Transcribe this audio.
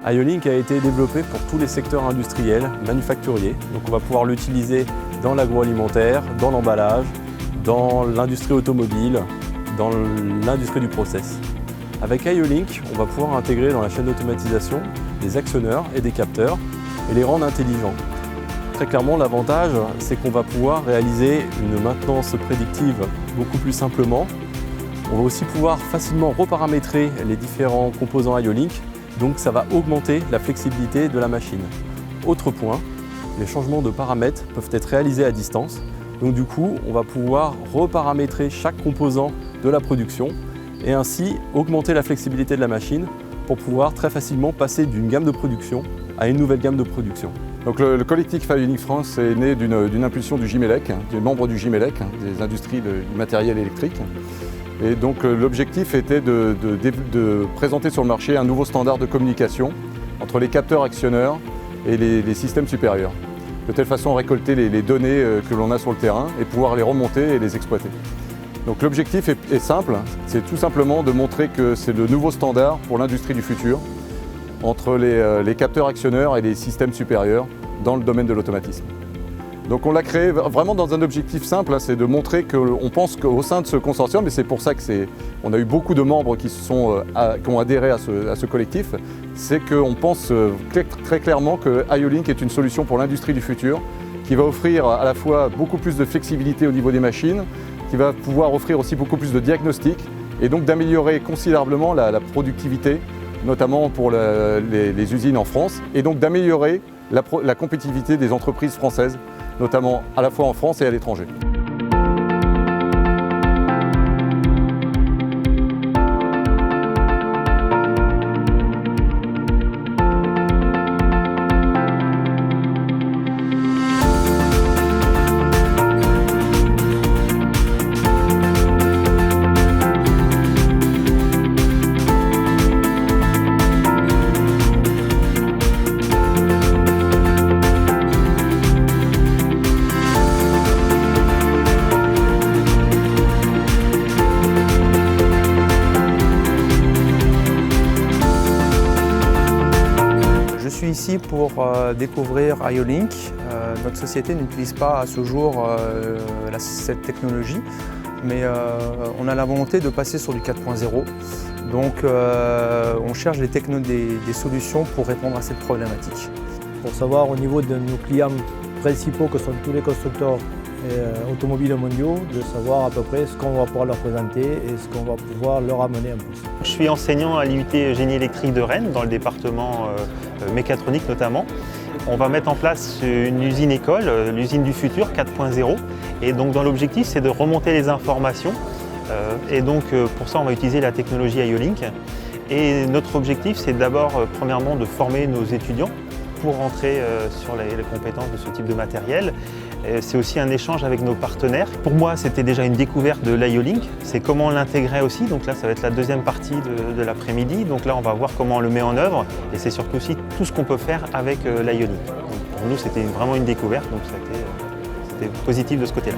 IO-Link a été développé pour tous les secteurs industriels, manufacturiers. Donc on va pouvoir l'utiliser dans l'agroalimentaire, dans l'emballage, dans l'industrie automobile, dans l'industrie du process. Avec IO-Link, on va pouvoir intégrer dans la chaîne d'automatisation des actionneurs et des capteurs et les rendre intelligents. Très clairement, l'avantage, c'est qu'on va pouvoir réaliser une maintenance prédictive beaucoup plus simplement. On va aussi pouvoir facilement reparamétrer les différents composants IO-Link, donc ça va augmenter la flexibilité de la machine. Autre point, les changements de paramètres peuvent être réalisés à distance. Donc du coup, on va pouvoir reparamétrer chaque composant de la production et ainsi augmenter la flexibilité de la machine pour pouvoir très facilement passer d'une gamme de production à une nouvelle gamme de production. Donc le collectif IO-Link France est né d'une impulsion du GIMELEC, des membres du GIMELEC, des industries du matériel électrique. Et donc l'objectif était de présenter sur le marché un nouveau standard de communication entre les capteurs actionneurs et les systèmes supérieurs. De telle façon à récolter les données que l'on a sur le terrain et pouvoir les remonter et les exploiter. Donc l'objectif est simple, c'est tout simplement de montrer que c'est le nouveau standard pour l'industrie du futur entre les capteurs actionneurs et les systèmes supérieurs dans le domaine de l'automatisme. Donc on l'a créé vraiment dans un objectif simple, c'est de montrer qu'on pense qu'au sein de ce consortium, et c'est pour ça qu'on a eu beaucoup de membres qui ont adhéré à ce collectif, c'est qu'on pense très clairement que IO-Link est une solution pour l'industrie du futur, qui va offrir à la fois beaucoup plus de flexibilité au niveau des machines, qui va pouvoir offrir aussi beaucoup plus de diagnostic, et donc d'améliorer considérablement la productivité, notamment pour les usines en France, et donc d'améliorer la compétitivité des entreprises françaises, notamment à la fois en France et à l'étranger. Je suis ici pour découvrir IO-Link. Notre société n'utilise pas à ce jour cette technologie, mais on a la volonté de passer sur du 4.0. Donc on cherche des solutions pour répondre à cette problématique. Pour savoir au niveau de nos clients principaux, que sont tous les constructeurs automobiles mondiaux, de savoir à peu près ce qu'on va pouvoir leur présenter et ce qu'on va pouvoir leur amener en plus. Je suis enseignant à l'IUT Génie électrique de Rennes, dans le département mécatronique notamment. On va mettre en place une usine-école, l'usine du futur 4.0. Et donc dans l'objectif, c'est de remonter les informations. Et donc pour ça, on va utiliser la technologie IO-Link. Et notre objectif, c'est d'abord, premièrement, de former nos étudiants pour rentrer sur les compétences de ce type de matériel. C'est aussi un échange avec nos partenaires. Pour moi, c'était déjà une découverte de l'IO-Link. C'est comment on l'intégrait aussi. Donc là, ça va être la deuxième partie de l'après-midi. Donc là, on va voir comment on le met en œuvre. Et c'est surtout aussi tout ce qu'on peut faire avec l'IO-Link. Pour nous, c'était vraiment une découverte. Donc c'était positif de ce côté-là.